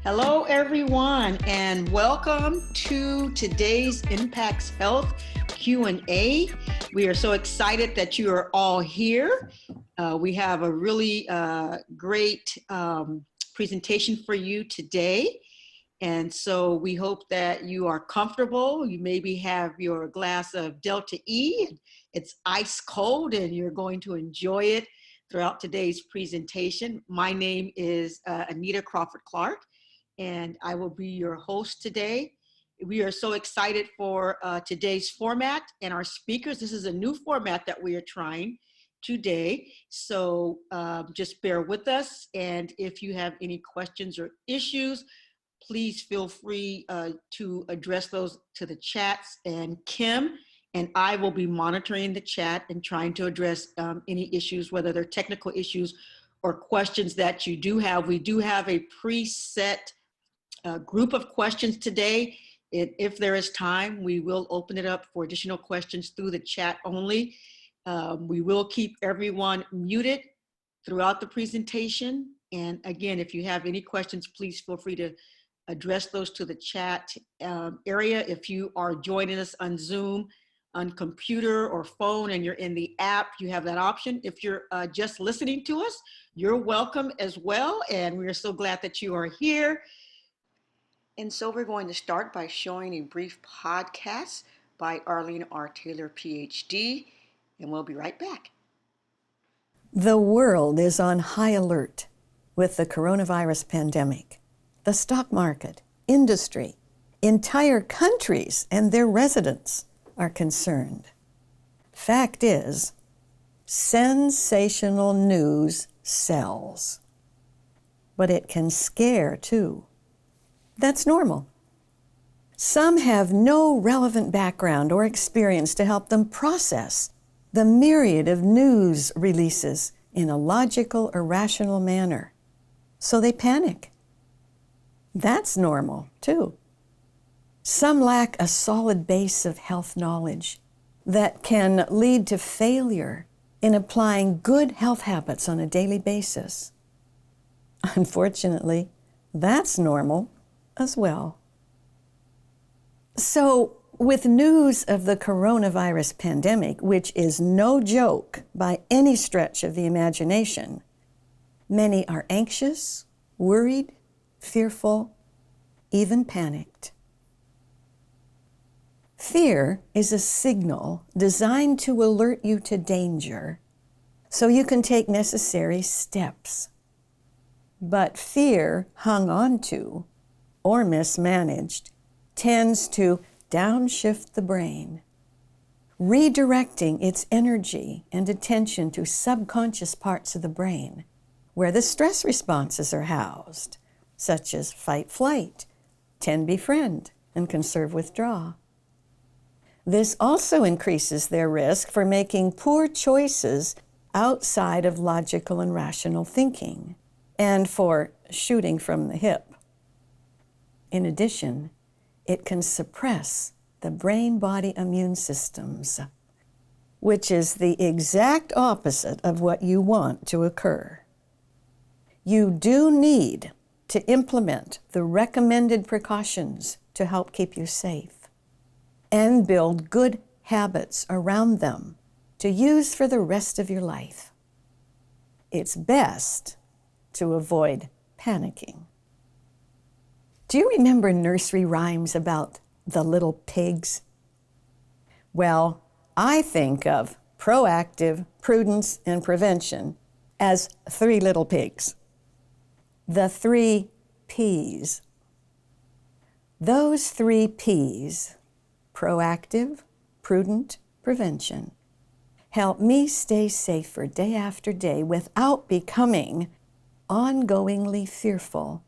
Hello, everyone, and welcome to today's Impacts Health Q&A. We are so excited that you are all here. We have a really great presentation for you today. And so we hope that you are comfortable. You maybe have your glass of Delta E. It's ice cold and you're going to enjoy it throughout today's presentation. My name is Anita Crawford Clark, and I will be your host today. We are so excited for today's format and our speakers. This is a new format that we are trying today. So just bear with us. And if you have any questions or issues, please feel free to address those to the chats. And Kim and I will be monitoring the chat and trying to address any issues, whether they're technical issues or questions that you do have. We do have a preset group of questions today. If there is time, we will open it up for additional questions through the chat only. We will keep everyone muted throughout the presentation. And again, if you have any questions, please feel free to address those to the chat area. If you are joining us on Zoom, on computer or phone, and you're in the app, you have that option. If you're just listening to us, you're welcome as well. And we are so glad that you are here. And so we're going to start by showing a brief podcast by Arlene R. Taylor, PhD, and we'll be right back. The world is on high alert with the coronavirus pandemic. The stock market, industry, entire countries and their residents are concerned. Fact is, sensational news sells, but it can scare too. That's normal. Some have no relevant background or experience to help them process the myriad of news releases in a logical or rational manner. So they panic. That's normal too. Some lack a solid base of health knowledge that can lead to failure in applying good health habits on a daily basis. Unfortunately, that's normal as well. So, with news of the coronavirus pandemic, which is no joke by any stretch of the imagination, many are anxious, worried, fearful, even panicked. Fear is a signal designed to alert you to danger so you can take necessary steps. But fear hung on to or mismanaged tends to downshift the brain, redirecting its energy and attention to subconscious parts of the brain where the stress responses are housed, such as fight, flight, tend, befriend, and conserve, withdraw. This also increases their risk for making poor choices outside of logical and rational thinking, and for shooting from the hip. In addition, it can suppress the brain-body immune systems, which is the exact opposite of what you want to occur. You do need to implement the recommended precautions to help keep you safe and build good habits around them to use for the rest of your life. It's best to avoid panicking. Do you remember nursery rhymes about the little pigs? Well, I think of proactive, prudence, and prevention as 3 little pigs. The 3 P's. Those 3 P's, proactive, prudent, prevention, help me stay safer day after day without becoming ongoingly fearful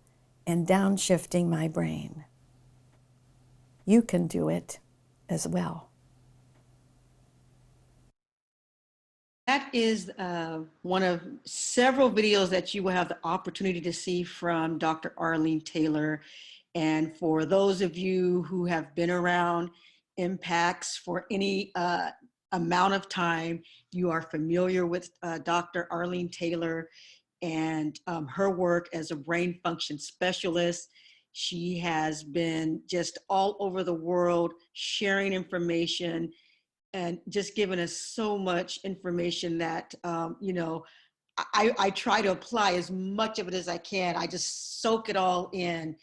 and downshifting my brain. You can do it as well. That is one of several videos that you will have the opportunity to see from Dr. Arlene Taylor. And for those of you who have been around impacts for any amount of time, you are familiar with Dr. Arlene Taylor. and her work as a brain function specialist. She has been just all over the world sharing information and just giving us so much information that, I try to apply as much of it as I can. I just soak it all in.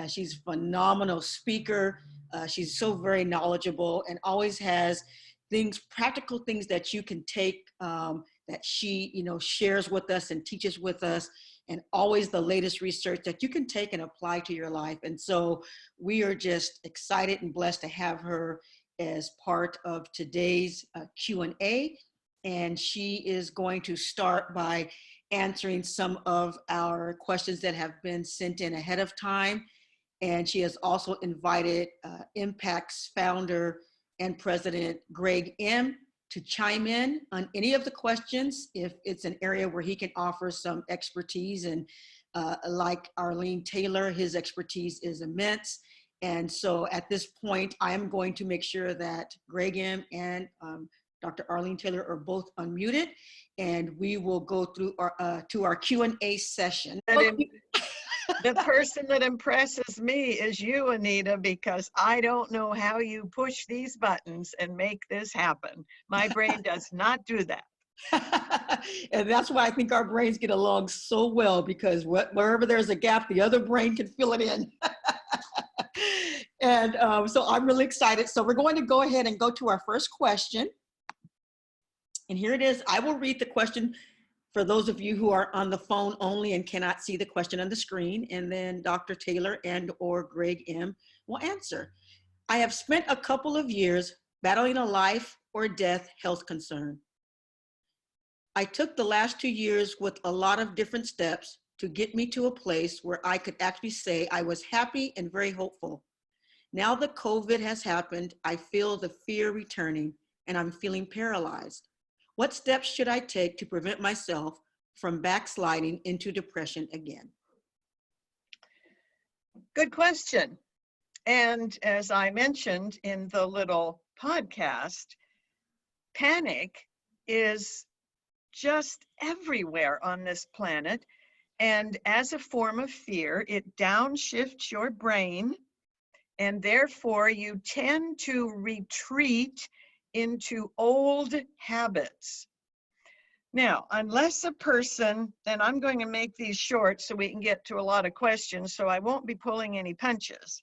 She's a phenomenal speaker. She's so very knowledgeable and always has things, practical things that you can take, that she, shares with us and teaches with us, and always the latest research that you can take and apply to your life. And so we are just excited and blessed to have her as part of today's Q&A. And she is going to start by answering some of our questions that have been sent in ahead of time. And she has also invited Impact's founder and president, Greg M., to chime in on any of the questions if it's an area where he can offer some expertise. And like Arlene Taylor, his expertise is immense. And so at this point, I am going to make sure that Greg M. and Dr. Arlene Taylor are both unmuted, and we will go through to our Q&A session. The person that impresses me is you, Anita, because I don't know how you push these buttons and make this happen. My brain does not do that. And that's why I think our brains get along so well, because wherever there's a gap, the other brain can fill it in. And so I'm really excited. So we're going to go ahead and go to our first question. And here it is. I will read the question for those of you who are on the phone only and cannot see the question on the screen, and then Dr. Taylor and or Greg M. will answer. I have spent a couple of years battling a life or death health concern. I took the last 2 years with a lot of different steps to get me to a place where I could actually say I was happy and very hopeful. Now that COVID has happened, I feel the fear returning and I'm feeling paralyzed. What steps should I take to prevent myself from backsliding into depression again? Good question. And as I mentioned in the little podcast, panic is just everywhere on this planet. And as a form of fear, it downshifts your brain, and therefore you tend to retreat into old habits. Now, unless a person, and I'm going to make these short so we can get to a lot of questions, so I won't be pulling any punches.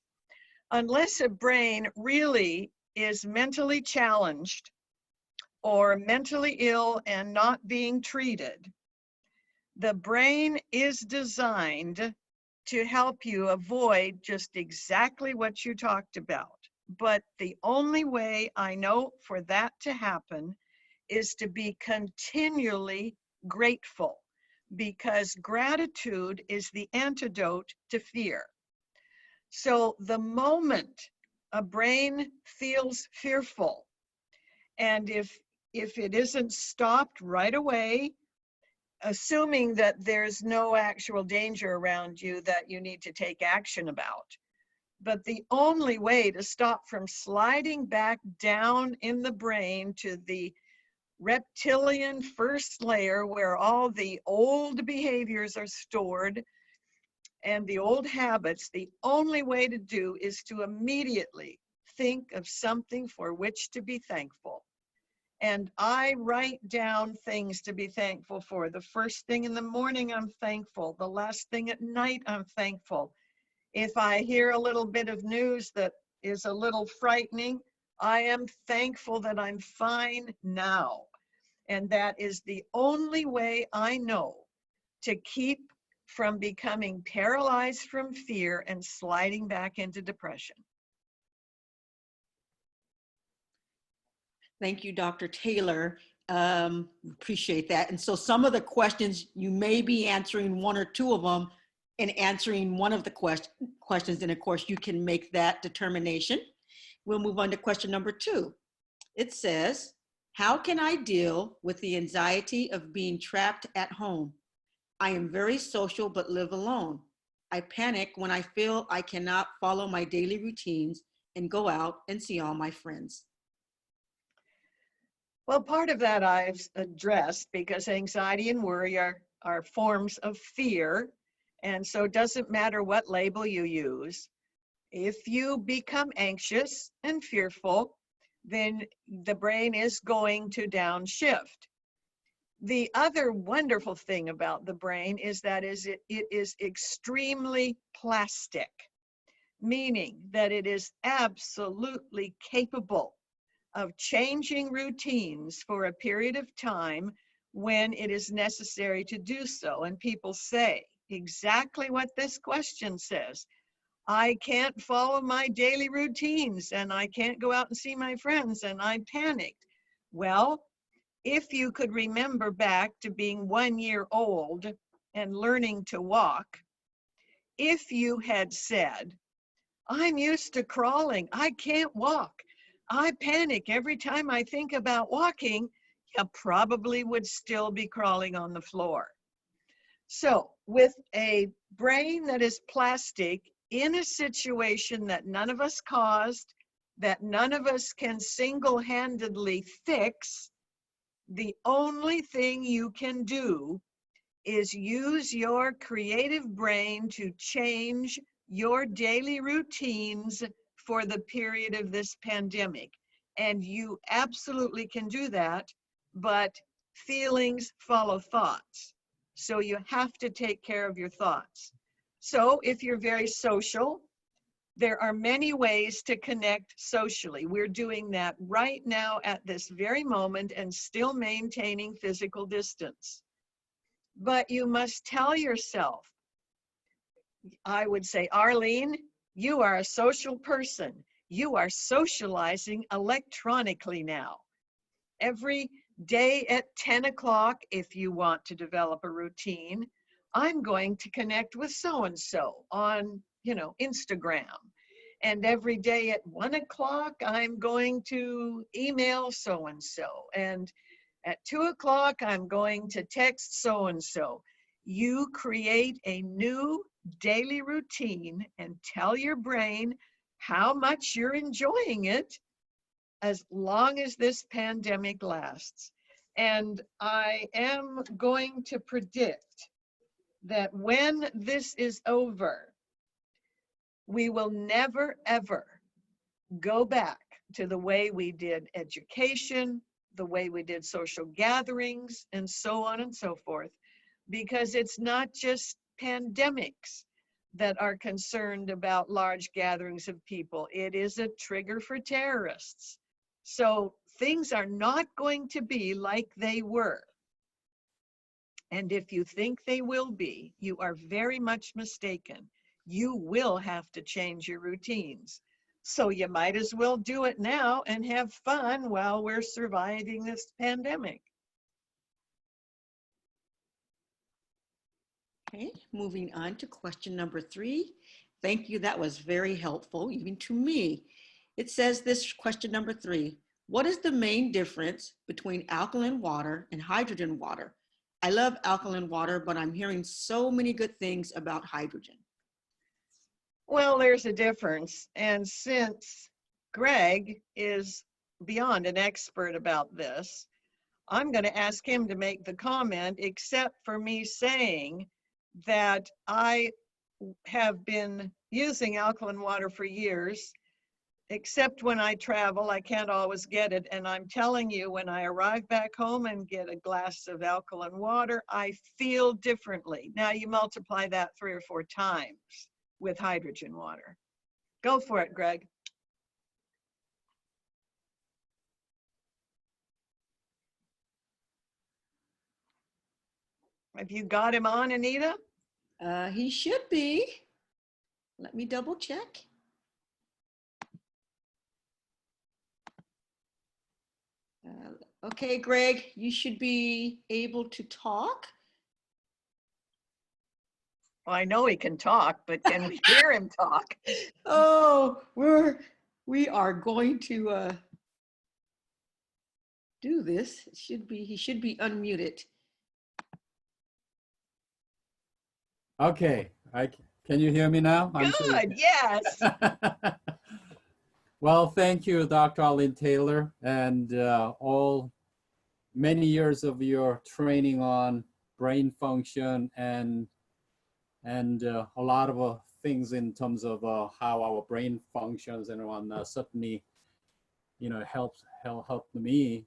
Unless a brain really is mentally challenged or mentally ill and not being treated, the brain is designed to help you avoid just exactly what you talked about. But the only way I know for that to happen is to be continually grateful, because gratitude is the antidote to fear. So the moment a brain feels fearful, and if it isn't stopped right away, assuming that there's no actual danger around you that you need to take action about, but the only way to stop from sliding back down in the brain to the reptilian first layer where all the old behaviors are stored and the old habits, the only way to do is to immediately think of something for which to be thankful. And I write down things to be thankful for. The first thing in the morning, I'm thankful. The last thing at night, I'm thankful. If I hear a little bit of news that is a little frightening, I am thankful that I'm fine now. And that is the only way I know to keep from becoming paralyzed from fear and sliding back into depression. Thank you, Dr. Taylor. Appreciate that. And so some of the questions, you may be answering one or two of them and answering one of the questions, and of course you can make that determination. We'll move on to question number 2. It says, how can I deal with the anxiety of being trapped at home? I am very social but live alone. I panic when I feel I cannot follow my daily routines and go out and see all my friends. Well, part of that I've addressed, because anxiety and worry are are forms of fear. And so it doesn't matter what label you use. If you become anxious and fearful, then the brain is going to downshift. The other wonderful thing about the brain is that it is extremely plastic, meaning that it is absolutely capable of changing routines for a period of time when it is necessary to do so. And people say exactly what this question says. I can't follow my daily routines and I can't go out and see my friends and I'm panicked. Well, if you could remember back to being 1 year old and learning to walk, if you had said, I'm used to crawling, I can't walk, I panic every time I think about walking, you probably would still be crawling on the floor. So with a brain that is plastic in a situation that none of us caused, that none of us can single-handedly fix, the only thing you can do is use your creative brain to change your daily routines for the period of this pandemic. And you absolutely can do that, but feelings follow thoughts. So you have to take care of your thoughts. So if you're very social, there are many ways to connect socially. We're doing that right now at this very moment and still maintaining physical distance. But you must tell yourself, I would say, Arlene, you are a social person. You are socializing electronically now. Every day at 10 o'clock, if you want to develop a routine, I'm going to connect with so-and-so on, Instagram. And every day at 1 o'clock, I'm going to email so-and-so. And at 2 o'clock, I'm going to text so-and-so. You create a new daily routine and tell your brain how much you're enjoying it as long as this pandemic lasts. And I am going to predict that when this is over, we will never, ever go back to the way we did education, the way we did social gatherings, and so on and so forth, because it's not just pandemics that are concerned about large gatherings of people. It is a trigger for terrorists. So things are not going to be like they were. And if you think they will be, you are very much mistaken. You will have to change your routines. So you might as well do it now and have fun while we're surviving this pandemic. Okay, moving on to question number 3. Thank you, that was very helpful, even to me. It says this, question number 3, what is the main difference between alkaline water and hydrogen water? I love alkaline water, but I'm hearing so many good things about hydrogen. Well, there's a difference. And since Greg is beyond an expert about this, I'm going to ask him to make the comment, except for me saying that I have been using alkaline water for years, except when I travel, I can't always get it. And I'm telling you, when I arrive back home and get a glass of alkaline water, I feel differently. Now you multiply that 3 or 4 times with hydrogen water. Go for it, Greg. Have you got him on, Anita? He should be. Let me double check. Okay, Greg, you should be able to talk. Well, I know he can talk, but can we hear him talk? Oh, we are going to do this. He should be unmuted. Okay, can you hear me now? Good, yes. Well, thank you, Dr. Arlene Taylor, and all many years of your training on brain function and a lot of things in terms of how our brain functions and on certainly, helped me.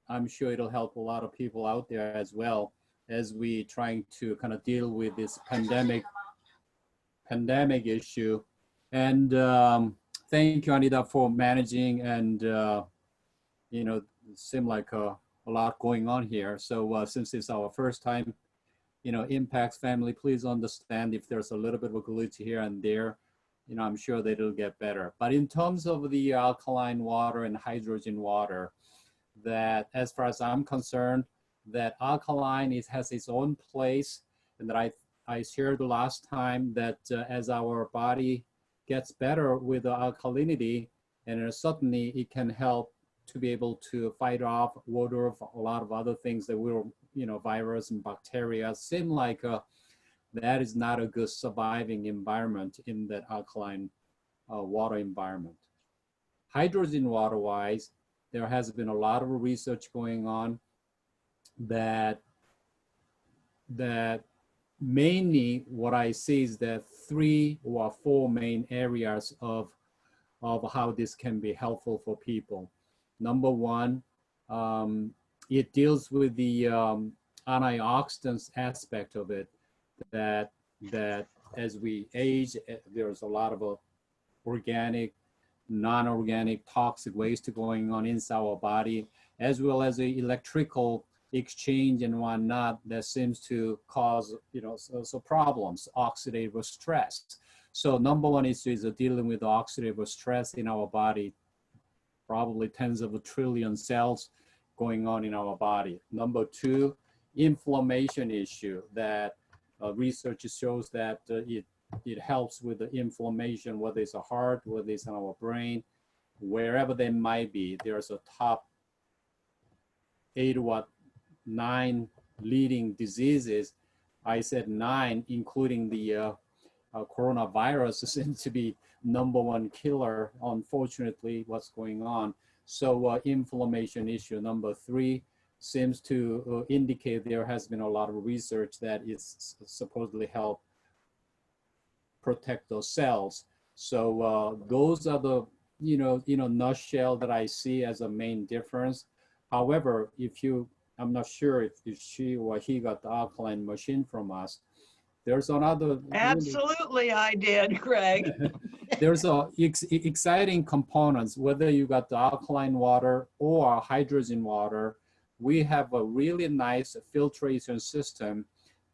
I'm sure it'll help a lot of people out there as well as we trying to kind of deal with this pandemic issue. And thank you, Anita, for managing and it seemed like a lot going on here. So since it's our first time, impacts family, please understand if there's a little bit of a glitch here and there. I'm sure that it'll get better. But in terms of the alkaline water and hydrogen water, that as far as I'm concerned, that alkaline has its own place, and that I shared the last time that as our body gets better with the alkalinity, and certainly it can help to be able to fight off water of a lot of other things that will, virus and bacteria. Seem like that is not a good surviving environment in that alkaline water environment. Hydrogen water wise, there has been a lot of research going on that mainly what I see is that 3 or 4 main areas of how this can be helpful for people. Number one, it deals with the antioxidants aspect of it, that as we age, there's a lot of organic, non-organic, toxic waste going on inside our body, as well as the electrical exchange and whatnot that seems to cause, so problems, oxidative stress. So number one is dealing with oxidative stress in our body, probably tens of a trillion cells going on in our body. Number two, inflammation issue that research shows that it helps with the inflammation, whether it's a heart, whether it's in our brain, wherever they might be. There's a top 8 or 9 leading diseases. I said 9, including the coronavirus seems to be number 1 killer, unfortunately, what's going on. So inflammation issue. Number 3 seems to indicate there has been a lot of research that is supposedly help protect those cells. So those are the, nutshell that I see as a main difference. However, I'm not sure if she or he got the alkaline machine from us. There's another. Absolutely, I did, Greg. There's exciting components, whether you got the alkaline water or hydrogen water. We have a really nice filtration system,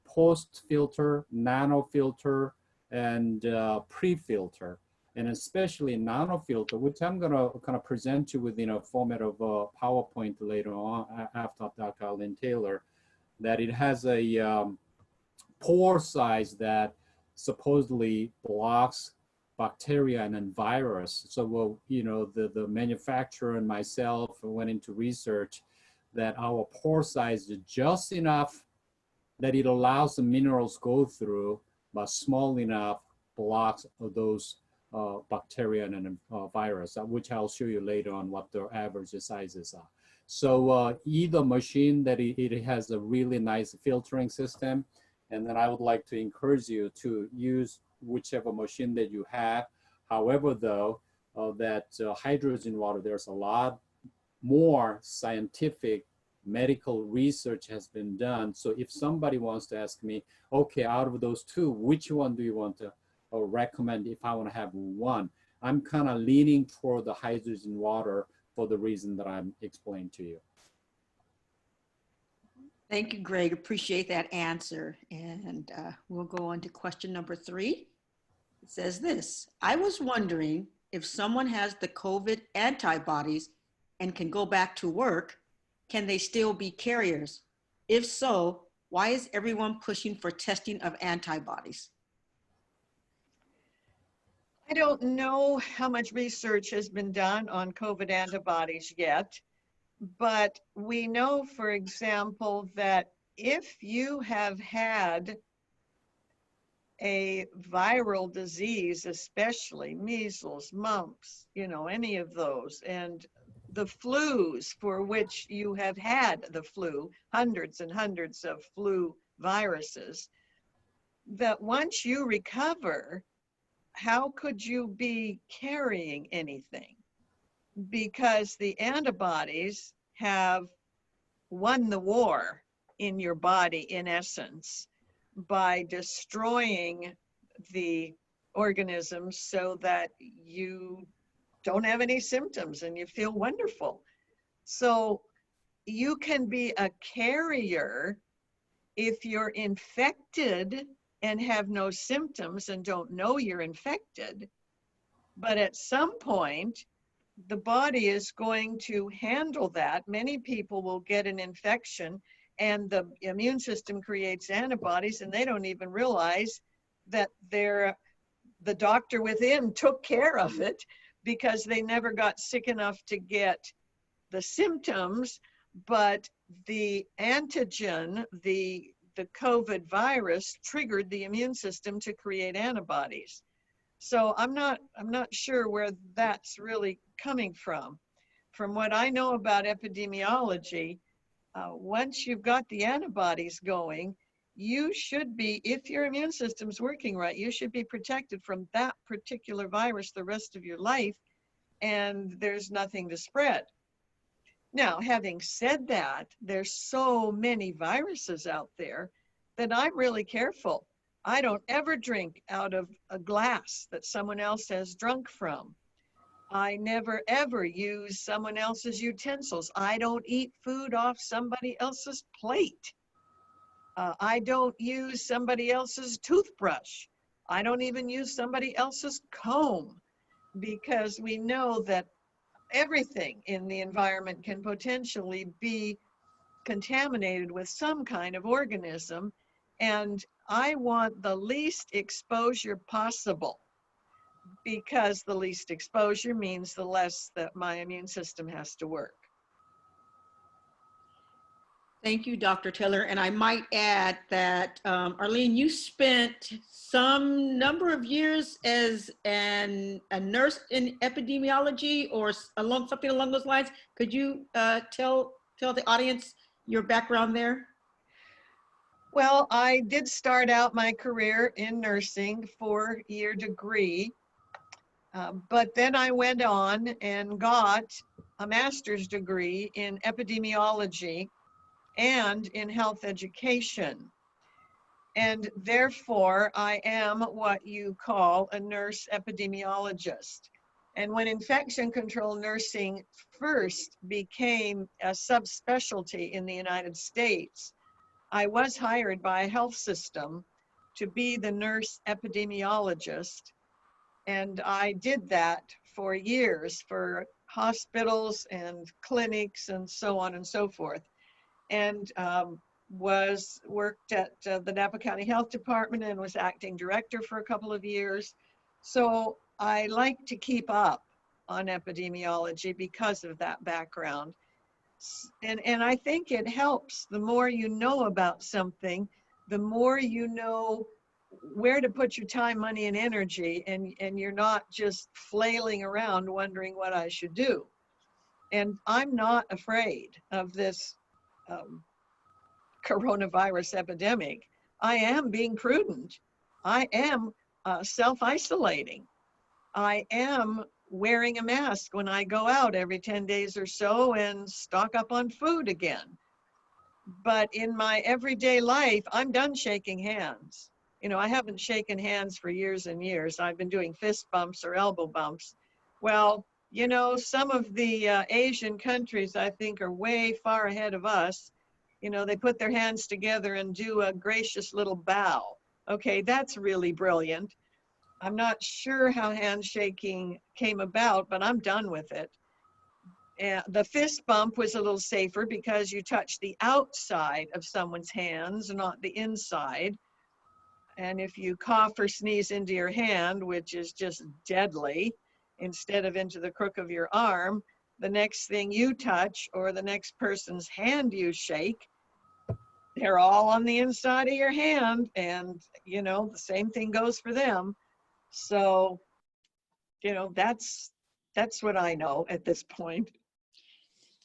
post-filter, nano-filter, and pre-filter. And especially nano-filter, which I'm gonna kind of present you with a format of a PowerPoint later on after Dr. Alden Taylor, that it has a pore size that supposedly blocks bacteria and then virus. So the manufacturer and myself went into research that our pore size is just enough that it allows the minerals go through, but small enough blocks those bacteria and virus, which I'll show you later on what their average sizes are. So either machine that it has a really nice filtering system, and then I would like to encourage you to use whichever machine that you have. However, though, that hydrogen water, there's a lot more scientific medical research has been done. So if somebody wants to ask me, okay, out of those 2, which one do you want to recommend if I want to have one? I'm kind of leaning toward the hydrogen water for the reason that I'm explaining to you. Thank you, Greg. Appreciate that answer. And we'll go on to question number 3. It says this: I was wondering if someone has the COVID antibodies and can go back to work, can they still be carriers? If so, why is everyone pushing for testing of antibodies? I don't know how much research has been done on COVID antibodies yet, but we know, for example, that if you have had a viral disease, especially measles, mumps, any of those, and the flus for which you have had the flu, hundreds and hundreds of flu viruses, that once you recover, how could you be carrying anything? Because the antibodies have won the war in your body, in essence, by destroying the organisms so that you don't have any symptoms and you feel wonderful. So you can be a carrier if you're infected and have no symptoms and don't know you're infected. But at some point, the body is going to handle that. Many people will get an infection and the immune system creates antibodies and they don't even realize that the doctor within took care of it because they never got sick enough to get the symptoms, but the antigen, the COVID virus triggered the immune system to create antibodies. So I'm not sure where that's really coming from. From what I know about epidemiology, once you've got the antibodies going, you should be, if your immune system's working right, you should be protected from that particular virus the rest of your life, and there's nothing to spread. Now, having said that, there's so many viruses out there that I'm really careful. I don't ever drink out of a glass that someone else has drunk from. I never ever use someone else's utensils. I don't eat food off somebody else's plate. I don't use somebody else's toothbrush. I don't even use somebody else's comb, because we know that everything in the environment can potentially be contaminated with some kind of organism. And I want the least exposure possible, because the least exposure means the less that my immune system has to work. Thank you, Dr. Taylor. And I might add that, Arlene, you spent some number of years as a nurse in epidemiology or something along those lines. Could you tell the audience your background there? Well, I did start out my career in nursing, 4-year degree, but then I went on and got a master's degree in epidemiology and in health education. And therefore, I am what you call a nurse epidemiologist. And when infection control nursing first became a subspecialty in the United States, I was hired by a health system to be the nurse epidemiologist. And I did that for years for hospitals and clinics and so on and so forth. And worked at the Napa County Health Department and was acting director for a couple of years. So I like to keep up on epidemiology because of that background. And I think it helps. The more you know about something, the more you know where to put your time, money, and energy, and you're not just flailing around wondering what I should do. And I'm not afraid of this coronavirus epidemic. I am being prudent. I am self-isolating. I am wearing a mask when I go out every 10 days or so and stock up on food again. But in my everyday life, I'm done shaking hands. You know, I haven't shaken hands for years and years. I've been doing fist bumps or elbow bumps. Well, you know, some of the Asian countries, I think, are way far ahead of us. You know, they put their hands together and do a gracious little bow. Okay, that's really brilliant. I'm not sure how handshaking came about, but I'm done with it. And the fist bump was a little safer because you touch the outside of someone's hands, not the inside. And if you cough or sneeze into your hand, which is just deadly, instead of into the crook of your arm, the next thing you touch or the next person's hand you shake, they're all on the inside of your hand. And, you know, the same thing goes for them. So, you know, that's what I know at this point.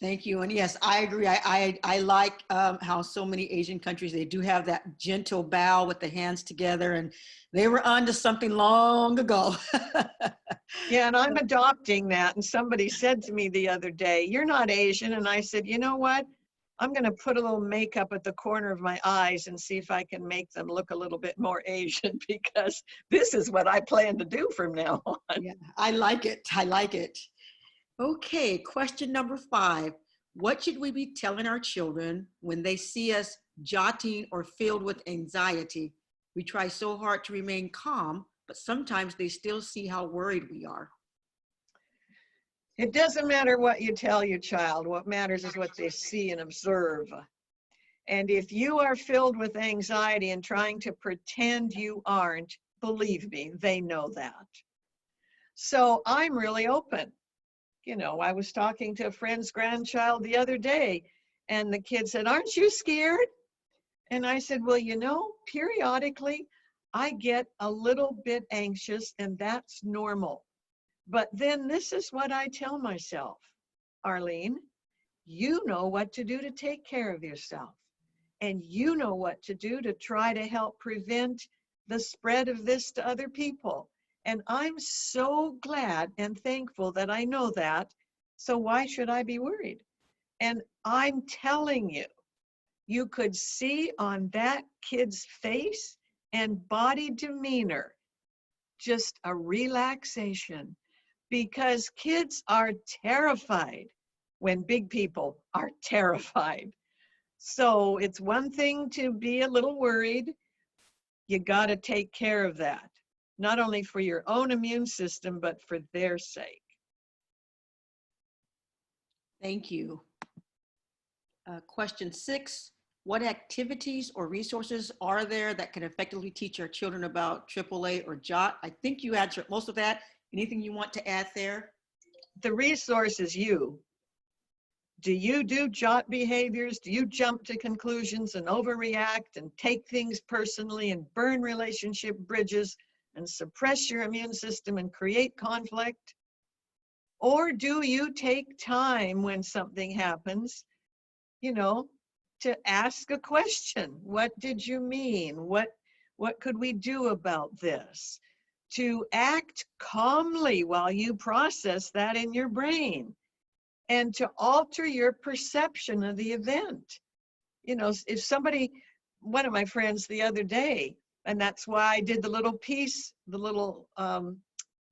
Thank you. And yes, I agree. I like how so many Asian countries, they do have that gentle bow with the hands together, and they were onto something long ago. Yeah, and I'm adopting that. And somebody said to me the other day, "You're not Asian." And I said, "You know what? I'm going to put a little makeup at the corner of my eyes and see if I can make them look a little bit more Asian, because this is what I plan to do from now on." Yeah, I like it. I like it. Okay, question number 5. What should we be telling our children when they see us jotting or filled with anxiety? We try so hard to remain calm, but sometimes they still see how worried we are. It doesn't matter what you tell your child. What matters is what they see and observe. And if you are filled with anxiety and trying to pretend you aren't, believe me, they know that. So I'm really open. You know, I was talking to a friend's grandchild the other day, and the kid said, "Aren't you scared?" And I said, "Well, you know, periodically I get a little bit anxious, and that's normal. But then this is what I tell myself: Arlene, you know what to do to take care of yourself. And you know what to do to try to help prevent the spread of this to other people. And I'm so glad and thankful that I know that. So why should I be worried?" And I'm telling you, you could see on that kid's face and body demeanor just a relaxation, because kids are terrified when big people are terrified. So it's one thing to be a little worried. You got to take care of that, not only for your own immune system, but for their sake. Thank you. Question 6, what activities or resources are there that can effectively teach our children about AAA or JOT? I think you answered most of that. Anything you want to add there? The resource is you. Do you do JOT behaviors? Do you jump to conclusions and overreact and take things personally and burn relationship bridges and suppress your immune system and create conflict? Or do you take time when something happens, you know, to ask a question? What did you mean? What could we do about this? To act calmly while you process that in your brain, and to alter your perception of the event. You know, if somebody, one of my friends the other day, and that's why I did the little piece, the little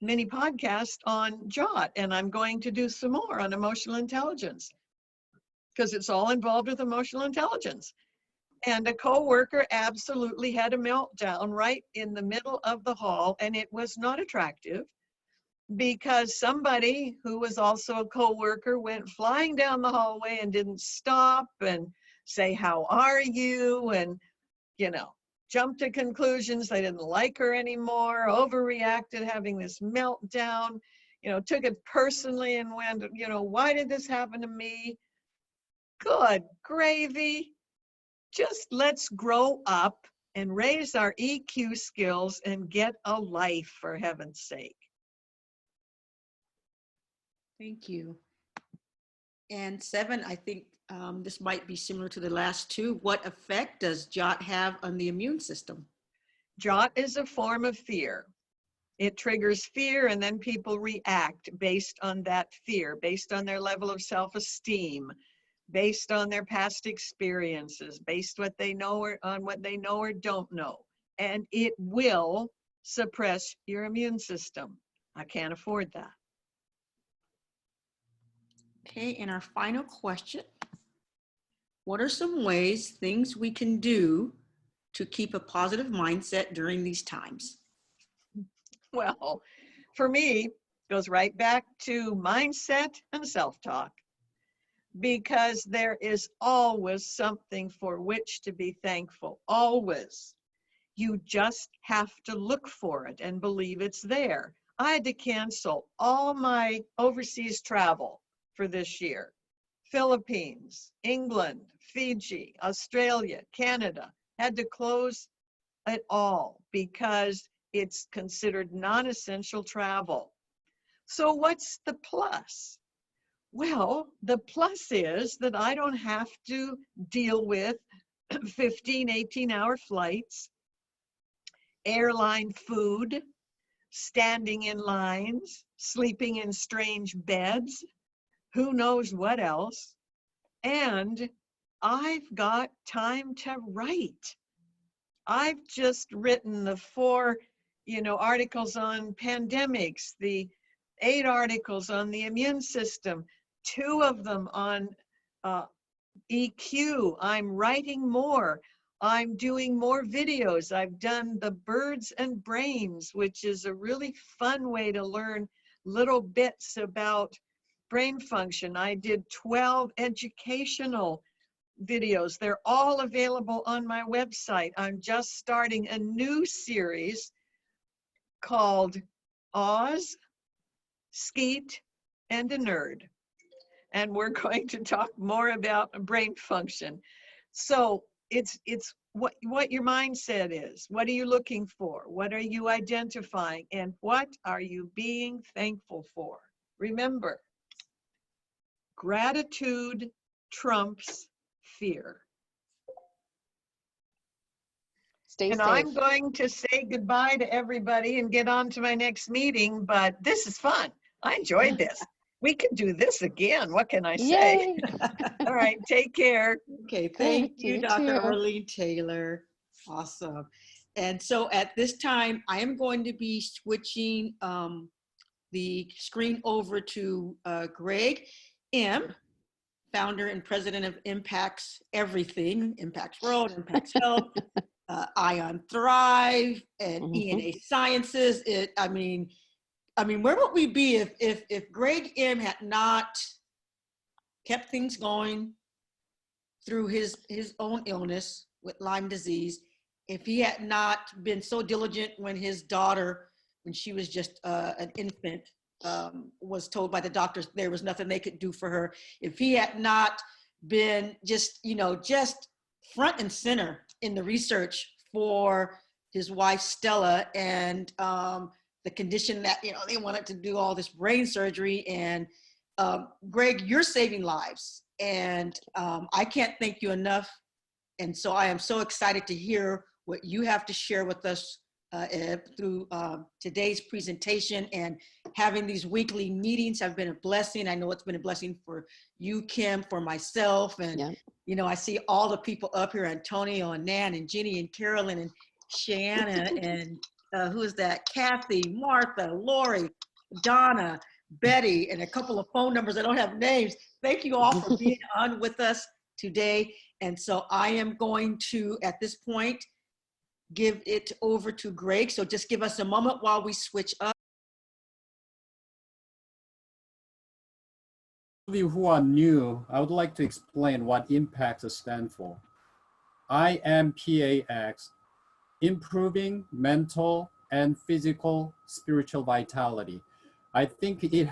mini podcast on JOT, and I'm going to do some more on emotional intelligence, because it's all involved with emotional intelligence. And a coworker absolutely had a meltdown right in the middle of the hall, and it was not attractive, because somebody who was also a coworker went flying down the hallway and didn't stop and say, "How are you?" And, you know, jumped to conclusions. They didn't like her anymore, overreacted, having this meltdown, you know, took it personally and went, you know, "Why did this happen to me?" Good gravy. Just let's grow up and raise our EQ skills and get a life, for heaven's sake. Thank you. And 7, I think this might be similar to the last 2. What effect does JOT have on the immune system? JOT is a form of fear. It triggers fear, and then people react based on that fear, based on their level of self-esteem, based on their past experiences, based what they know on what they know or don't know. And it will suppress your immune system. I can't afford that. Okay, and our final question. What are some ways, things we can do to keep a positive mindset during these times? Well, for me, it goes right back to mindset and self-talk, because there is always something for which to be thankful, always. You just have to look for it and believe it's there. I had to cancel all my overseas travel for this year. Philippines, England, Fiji, Australia, Canada, had to close it all because it's considered non-essential travel. So what's the plus? Well, the plus is that I don't have to deal with 15, 18-hour flights, airline food, standing in lines, sleeping in strange beds, who knows what else. And I've got time to write. I've just written the 4, articles on pandemics, the 8 articles on the immune system, 2 of them on EQ. I'm writing more. I'm doing more videos. I've done the Birds and Brains, which is a really fun way to learn little bits about brain function. I did 12 educational videos. They're all available on my website. I'm just starting a new series called Oz, Skeet, and a Nerd. And we're going to talk more about brain function. So it's what your mindset is. What are you looking for? What are you identifying? And what are you being thankful for? Remember, gratitude trumps fear. Stay And safe. I'm going to say goodbye to everybody and get on to my next meeting, but this is fun. I enjoyed this. We could do this again. What can I say? Yay. All right, take care. Okay, thank you, You Dr. too. Arlene Taylor. Awesome. And so at this time, I am going to be switching the screen over to Greg M., founder and president of Impacts Everything, Impacts World, Impacts Health, Ion Thrive, and ENA Sciences. I mean, where would we be if Greg M. had not kept things going through his own illness with Lyme disease, if he had not been so diligent when his daughter, when she was just an infant, was told by the doctors there was nothing they could do for her, if he had not been just front and center in the research for his wife Stella and the condition that they wanted to do all this brain surgery, and Greg, you're saving lives, and I can't thank you enough. And so I am so excited to hear what you have to share with us through today's presentation. And having these weekly meetings have been a blessing. I know it's been a blessing for you, Kim, for myself. And, I see all the people up here, Antonio and Nan and Ginny and Carolyn and Shanna and who is that? Kathy, Martha, Lori, Donna, Betty, and a couple of phone numbers. I don't have names. Thank you all for being on with us today. And so I am going to, at this point, give it over to Greg. So just give us a moment while we switch up. For those of you who are new, I would like to explain what IMPACT stands for. IMPAX, improving mental and physical spiritual vitality. I think it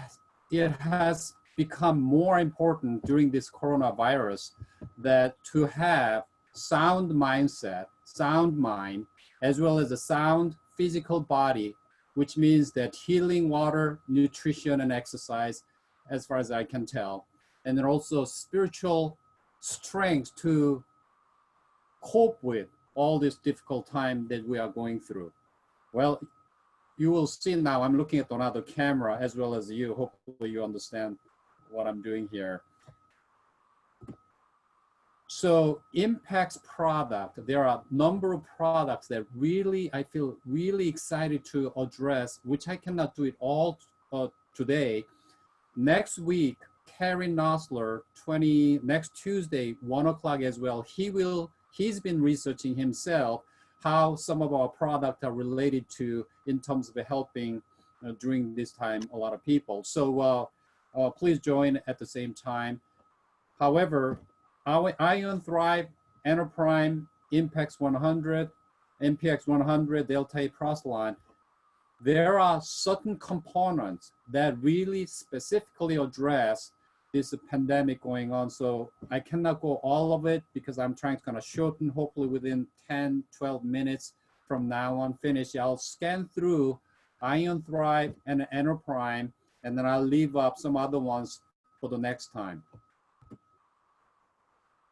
has become more important during this coronavirus that to have sound mindset, sound mind, as well as a sound physical body, which means that healing water, nutrition, and exercise, as far as I can tell, and then also spiritual strength to cope with all this difficult time that we are going through. Well, you will see now, I'm looking at another camera as well as you. Hopefully you understand what I'm doing here. So Impact's product, there are a number of products that really, I feel really excited to address, which I cannot do it all today. Next week, Karen Nosler, next Tuesday, 1 o'clock as well, he's been researching himself how some of our products are related to in terms of helping during this time a lot of people. So please join at the same time. However, our Ion Thrive, Enterprime, Impacts 100, MPX 100, Delta 8 Proselyne, there are certain components that really specifically address this pandemic going on. So I cannot go all of it because I'm trying to kind of shorten, hopefully within 10, 12 minutes from now on finish. I'll scan through Ion Thrive and Enterprime, and then I'll leave up some other ones for the next time.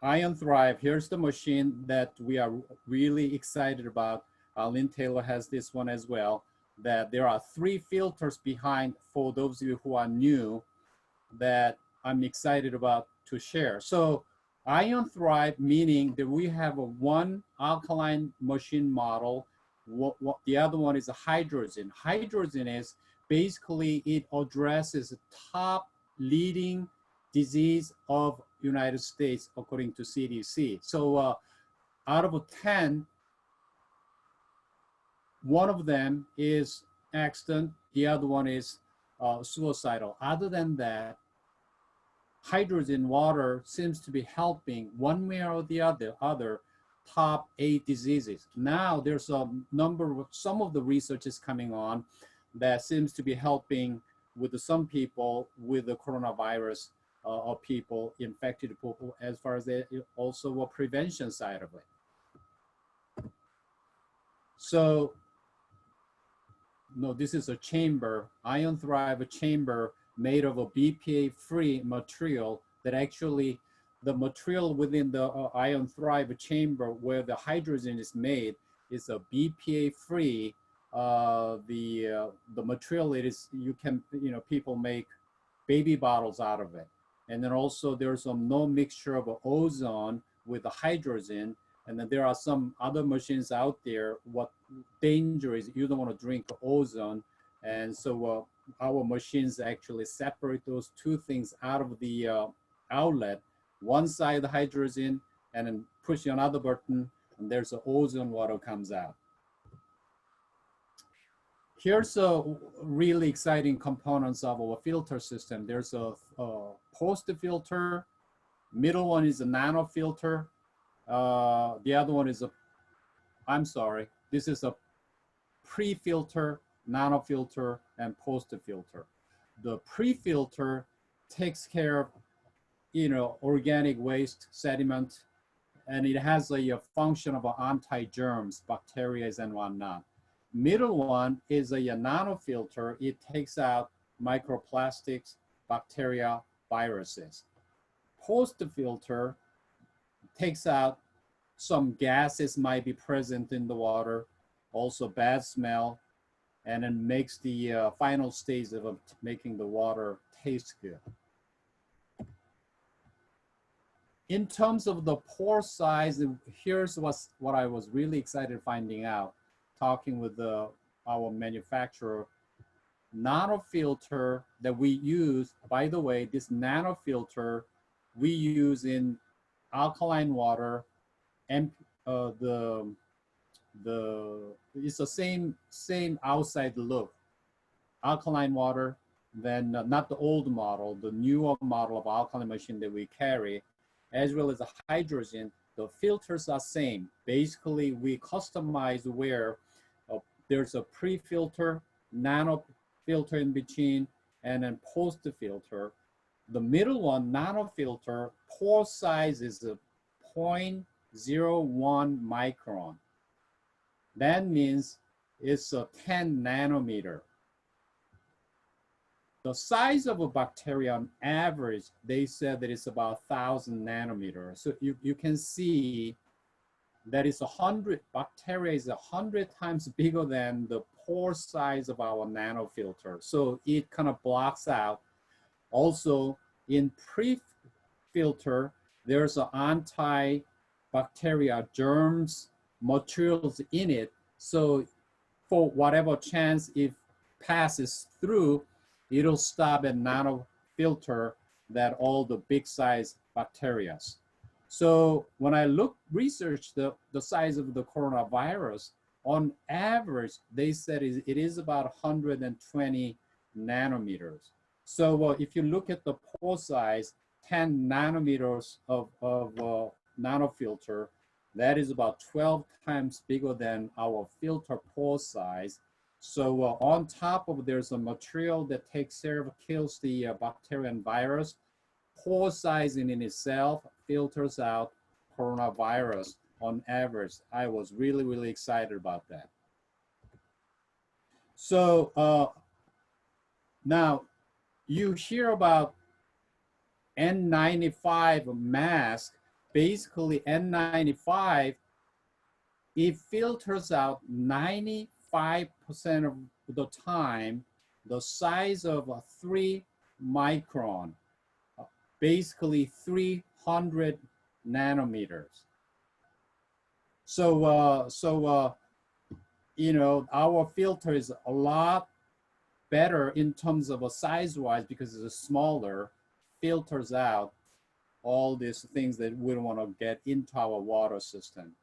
Ion Thrive, here's the machine that we are really excited about. Lynn Taylor has this one as well, that there are 3 filters behind for those of you who are new that I'm excited about to share. So Ion Thrive, meaning that we have a one alkaline machine model. The other one is a hydrogen. Hydrogen is basically, it addresses the top leading disease of United States according to CDC. So out of 10, one of them is accident, the other one is suicidal. Other than that, hydrogen water seems to be helping one way or the other top 8 diseases. Now there's a number of, some of the research is coming on that seems to be helping with some people with the coronavirus or people, infected people, as far as also a prevention side of it. So, no, this is a chamber, Ion Thrive chamber made of a BPA-free material that actually, the material within the Ion Thrive chamber where the hydrogen is made is a BPA-free. The material it is, you can, people make baby bottles out of it. And then also there's no mixture of ozone with the hydrogen. And then there are some other machines out there. What danger is you don't want to drink ozone. And so our machines actually separate those 2 things out of the outlet. One side the hydrogen, and then push another button, and there's the ozone water comes out. Here's a really exciting components of our filter system. There's a post filter, middle one is a nano filter. The other one is this is a pre-filter, nano filter, and post filter. The pre-filter takes care of, organic waste, sediment, and it has a function of anti-germs, bacteria and whatnot. Middle one is a nano filter. It takes out microplastics, bacteria, viruses. Post filter takes out some gases might be present in the water, also bad smell, and then makes the final stage of making the water taste good. In terms of the pore size, here's what I was really excited finding out, talking with our manufacturer. Nano filter that we use, by the way, this nano filter we use in alkaline water, and it's the same outside look. Alkaline water, then not the old model, the newer model of alkaline machine that we carry, as well as the hydrogen. The filters are same. Basically, we customize where there's a pre-filter, nano filter in between, and then post filter. The middle one, nano filter, pore size is a 0.01 micron. That means it's a 10 nanometer. The size of a bacteria on average, they said that it's about 1,000 nanometers. So you can see that it's 100, bacteria is 100 times bigger than the pore size of our nanofilter. So it kind of blocks out. Also in pre-filter, there's an anti-bacteria germs materials in it. So for whatever chance it passes through, it'll stop at nanofilter that all the big size bacteria. So when I researched the size of the coronavirus, on average, they said it is about 120 nanometers. So if you look at the pore size, 10 nanometers of nanofilter, that is about 12 times bigger than our filter pore size. So on top of there's a material that takes care of, kills the bacteria and virus. Pore size in itself filters out coronavirus on average. I was really, really excited about that. So now you hear about N95 mask, basically N95, it filters out 95% of the time the size of a 3 micron, basically 300 nanometers. So, you know, our filter is a lot better in terms of a size-wise because it's smaller, filters out all these things that we don't want to get into our water system.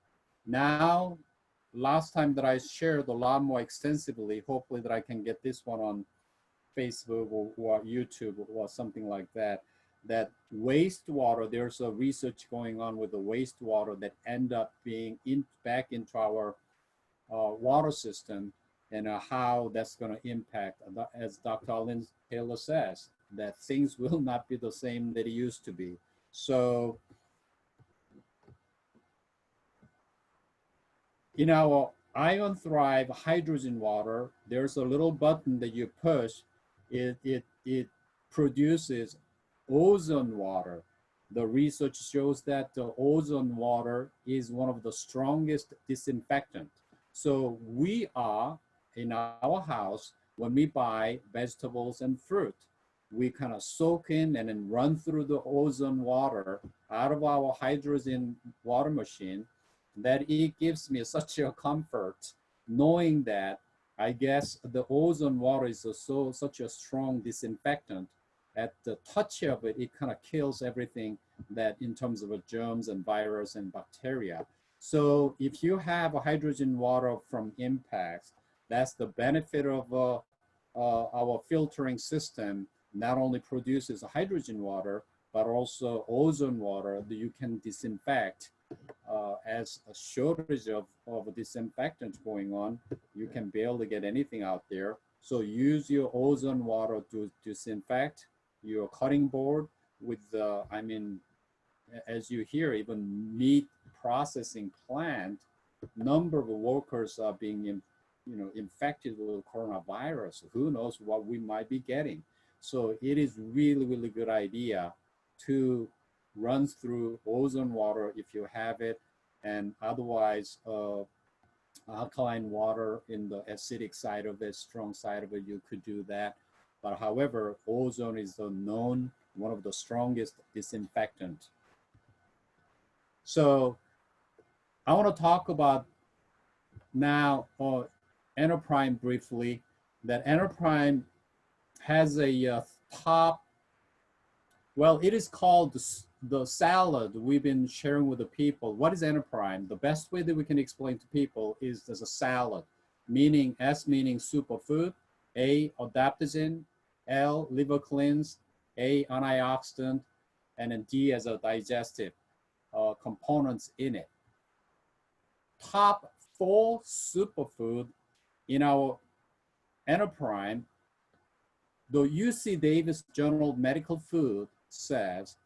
Now, last time that I shared a lot more extensively, hopefully that I can get this one on Facebook or YouTube or something like that, that wastewater, there's a research going on with the wastewater that end up being back into our water system, and how that's going to impact, as Dr. Allen Taylor says, that things will not be the same that it used to be. So in our Ion Thrive hydrogen water, there's a little button that you push. It produces ozone water. The research shows that the ozone water is one of the strongest disinfectant. So we are, in our house, when we buy vegetables and fruit, we kind of soak in and then run through the ozone water out of our hydrogen water machine, that it gives me such a comfort knowing that I guess the ozone water is such a strong disinfectant. At the touch of it, it kind of kills everything that in terms of germs and virus and bacteria. So if you have a hydrogen water from Impacts, that's the benefit of our filtering system. Not only produces hydrogen water, but also ozone water that you can disinfect. As a shortage of disinfectant going on, you can barely get anything out there. So use your ozone water to disinfect your cutting board with the, I mean, as you hear, even meat processing plant, number of workers are being infected with coronavirus. Who knows what we might be getting. So it is really, really good idea to run through ozone water if you have it, and otherwise alkaline water in the acidic side of it, strong side of it, you could do that. But however, ozone is the known one of the strongest disinfectant. So I want to talk about now Enterprise briefly. That Enterprise has a top, well, it is called the salad we've been sharing with the people. What is Enterprise? The best way that we can explain to people is there's a salad, meaning S meaning superfood, A, adaptogen, L, liver cleanse, A, antioxidant, and then D as a digestive components in it. Top 4 superfood in our Enterprise, the UC Davis Journal of Medical Food says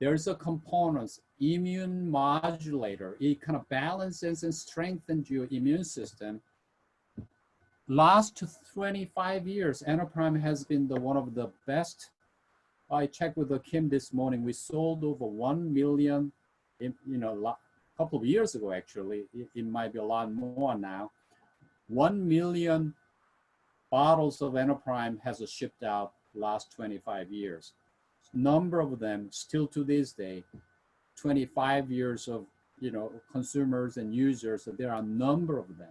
there's a component, immune modulator. It kind of balances and strengthens your immune system. Last 25 years, Enterprise has been one of the best. I checked with Kim this morning. We sold over 1 million, a couple of years ago, actually. It might be a lot more now. 1 million bottles of Enterprise has shipped out last 25 years. Number of them still to this day, 25 years of consumers and users, there are a number of them.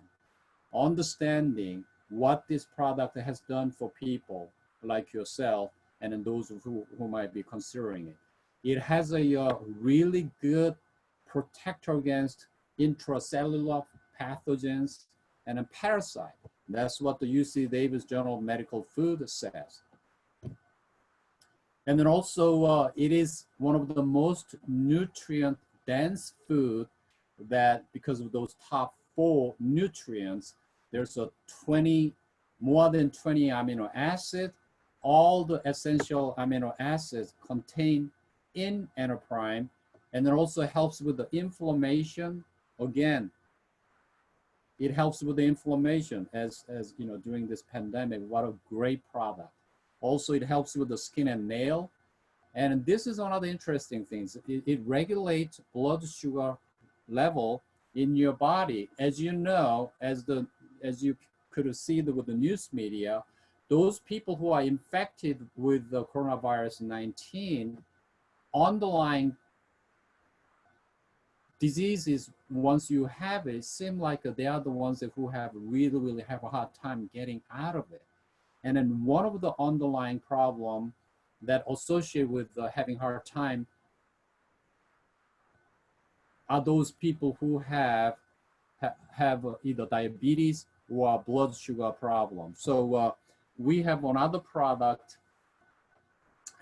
Understanding what this product has done for people like yourself and then those who might be considering it. It has a really good protector against intracellular pathogens and a parasite. That's what the UC Davis Journal of Medical Food says. And then also, it is one of the most nutrient-dense food that, because of those top 4 nutrients, there's more than 20 amino acids. All the essential amino acids contained in Enterprise, and it also helps with the inflammation. Again, it helps with the inflammation as during this pandemic. What a great product. Also, it helps with the skin and nail. And this is another interesting thing. It regulates blood sugar level in your body. As you know, as you could see with the news media, those people who are infected with the coronavirus 19, underlying diseases, once you have it, seem like they are the ones who have really have a hard time getting out of it. And then one of the underlying problem that associate with having hard time are those people who have either diabetes or blood sugar problem. So we have another product,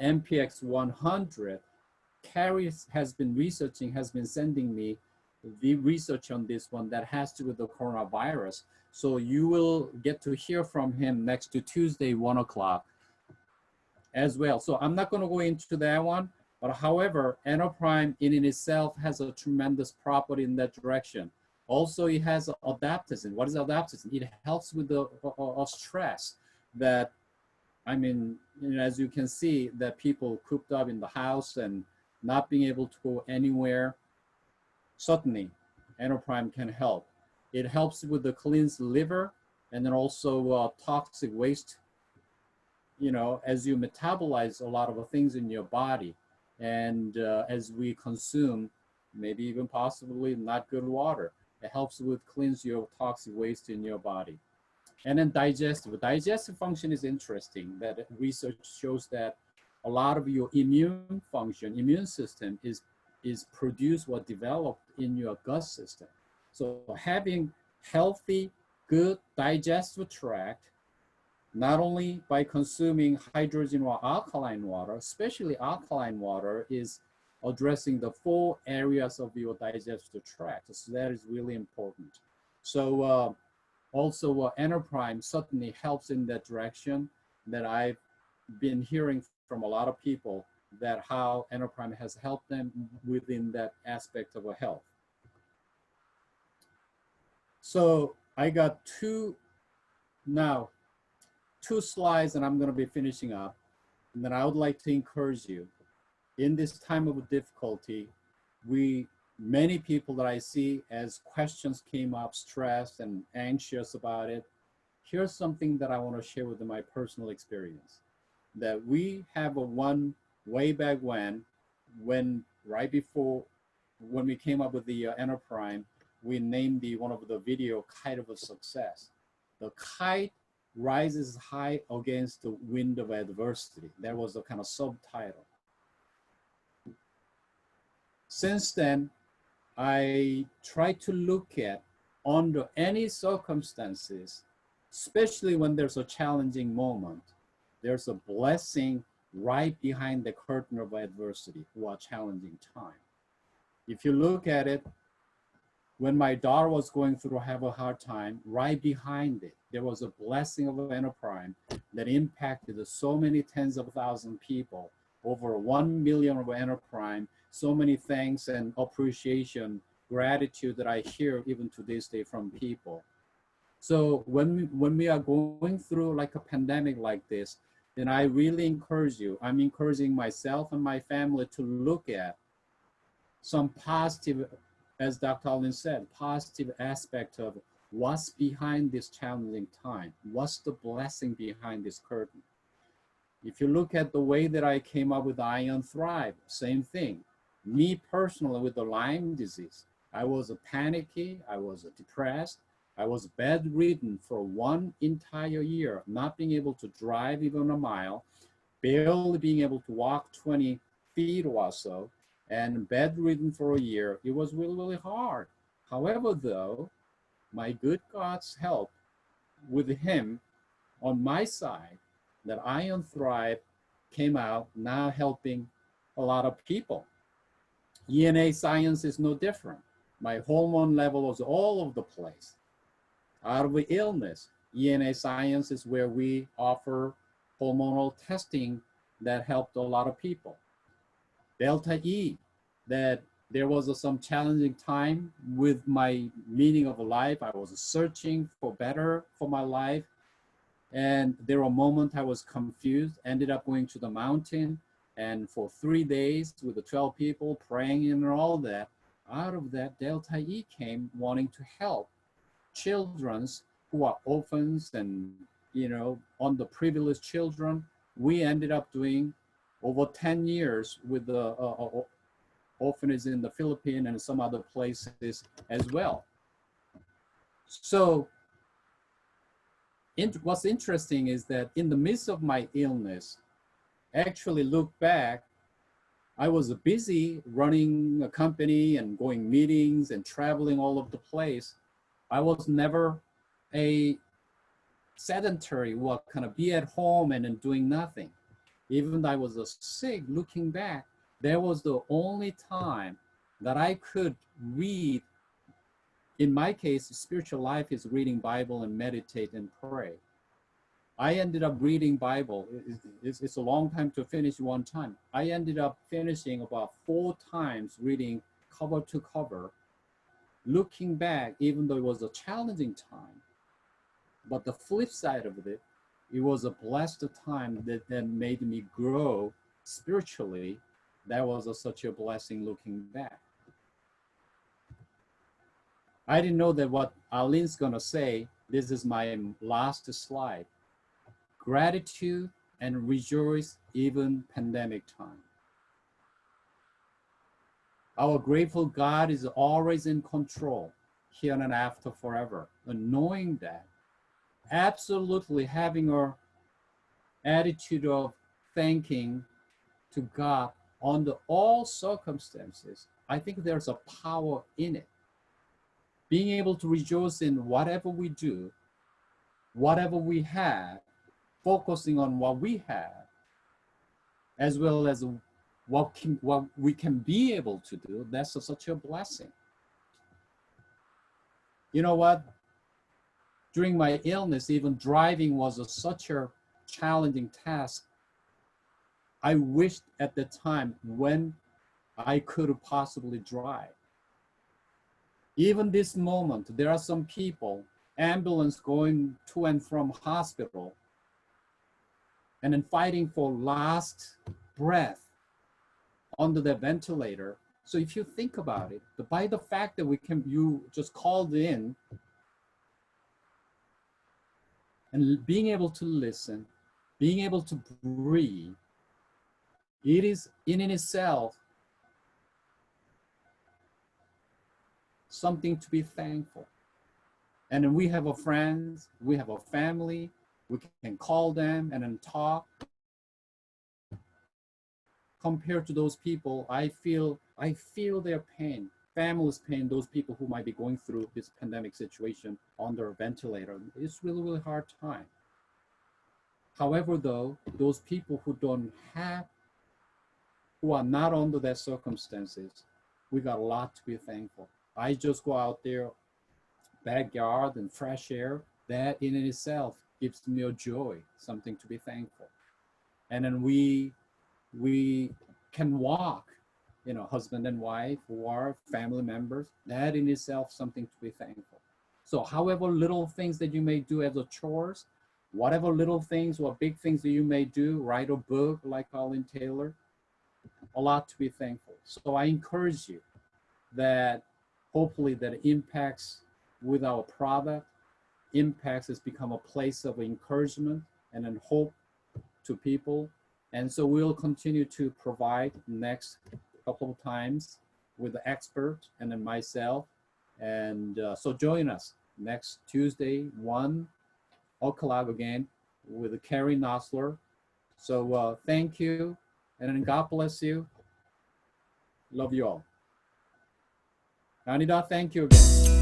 MPX 100. Carrie has been sending me the research on this one that has to do with the coronavirus. So you will get to hear from him next to Tuesday, 1 o'clock as well. So I'm not going to go into that one, but however, Endoprime in itself has a tremendous property in that direction. Also, it has adaptogen. What is adaptogen? It helps with the stress that, I mean, as you can see, that people cooped up in the house and not being able to go anywhere. Certainly, Endoprime can help. It helps with the cleansed liver and then also toxic waste, you know, as you metabolize a lot of things in your body. And as we consume, maybe even possibly not good water, it helps with cleanse your toxic waste in your body. And then digestive function is interesting. That research shows that a lot of your immune system is produced or developed in your gut system. So having healthy, good digestive tract, not only by consuming hydrogen or alkaline water, especially alkaline water, is addressing the 4 areas of your digestive tract. So that is really important. So also Endoprime certainly helps in that direction, that I've been hearing from a lot of people that how Endoprime has helped them within that aspect of a health. So I got two slides and I'm going to be finishing up. And then I would like to encourage you in this time of difficulty, many people that I see as questions came up, stressed and anxious about it. Here's something that I want to share with my personal experience, that we have a one way back when right before, when we came up with the Endoprime, we named one of the video Kite of a Success. The kite rises high against the wind of adversity. That was a kind of subtitle. Since then, I try to look at, under any circumstances, especially when there's a challenging moment, there's a blessing right behind the curtain of adversity or a challenging time. If you look at it, when my daughter was going through have a hard time, right behind it, there was a blessing of Endoprime that impacted so many tens of thousands of people, over 1 million of Endoprime, so many thanks and appreciation, gratitude that I hear even to this day from people. So when we are going through like a pandemic like this, then I really encourage you, I'm encouraging myself and my family to look at some positive, as Dr. Allen said, positive aspect of what's behind this challenging time. What's the blessing behind this curtain? If you look at the way that I came up with Ion Thrive, same thing. Me personally with the Lyme disease, I was panicky, I was depressed, I was bedridden for 1 entire year, not being able to drive even a mile, barely being able to walk 20 feet or so, and bedridden for a year. It was really, really hard. However, though, my good God's help with him on my side, that Ion Thrive came out now helping a lot of people. ENA science is no different. My hormone level was all over the place. Out of illness, ENA science is where we offer hormonal testing that helped a lot of people. Delta E, that there was some challenging time with my meaning of life. I was searching for better for my life. And there were moments I was confused, ended up going to the mountain, And for 3 days with the 12 people praying and all that, out of that, Delta E came wanting to help children who are orphans and, underprivileged children. We ended up doing over 10 years with the orphanages in the Philippines and some other places as well. So what's interesting is that in the midst of my illness, actually look back, I was busy running a company and going meetings and traveling all over the place. I was never a sedentary, kind of be at home and then doing nothing. Even though I was sick, looking back, there was the only time that I could read. In my case, spiritual life is reading Bible and meditate and pray. I ended up reading Bible. It's a long time to finish one time. I ended up finishing about 4 times reading cover to cover. Looking back, even though it was a challenging time, but the flip side of it, it was a blessed time that made me grow spiritually. That was such a blessing looking back. I didn't know that what Arlene's gonna say. This is my last slide. Gratitude and rejoice even pandemic time. Our grateful God is always in control, here and after forever. And knowing that, absolutely having our attitude of thanking to God under all circumstances, I think there's a power in it. Being able to rejoice in whatever we do, whatever we have, focusing on what we have, as well as what we can be able to do, that's such a blessing. You know what? During my illness, even driving was such a challenging task. I wished at the time when I could possibly drive. Even this moment, there are some people, ambulance going to and from hospital, and then fighting for last breath under the ventilator. So if you think about it, by the fact that you just called in and being able to listen, being able to breathe, it is in itself something to be thankful. And then we have our friends, we have a family, we can call them and then talk. Compared to those people, I feel their pain, family's pain, those people who might be going through this pandemic situation under a ventilator. It's really, really hard time. However, though, those people who are not under that circumstances, we got a lot to be thankful. I just go out there, backyard and fresh air, that in itself gives me a joy, something to be thankful. And then we can walk, husband and wife or family members, that in itself something to be thankful. So however little things that you may do as a chores, whatever little things or big things that you may do, write a book like Colin Taylor, a lot to be thankful. So I encourage you that hopefully that impacts with our product, impacts has become a place of encouragement and then hope to people. And so we'll continue to provide next couple of times with the expert and then myself. And so join us next Tuesday, 1 o'clock again with Carrie Nosler. So thank you. And then God bless you. Love you all. Anida, thank you again.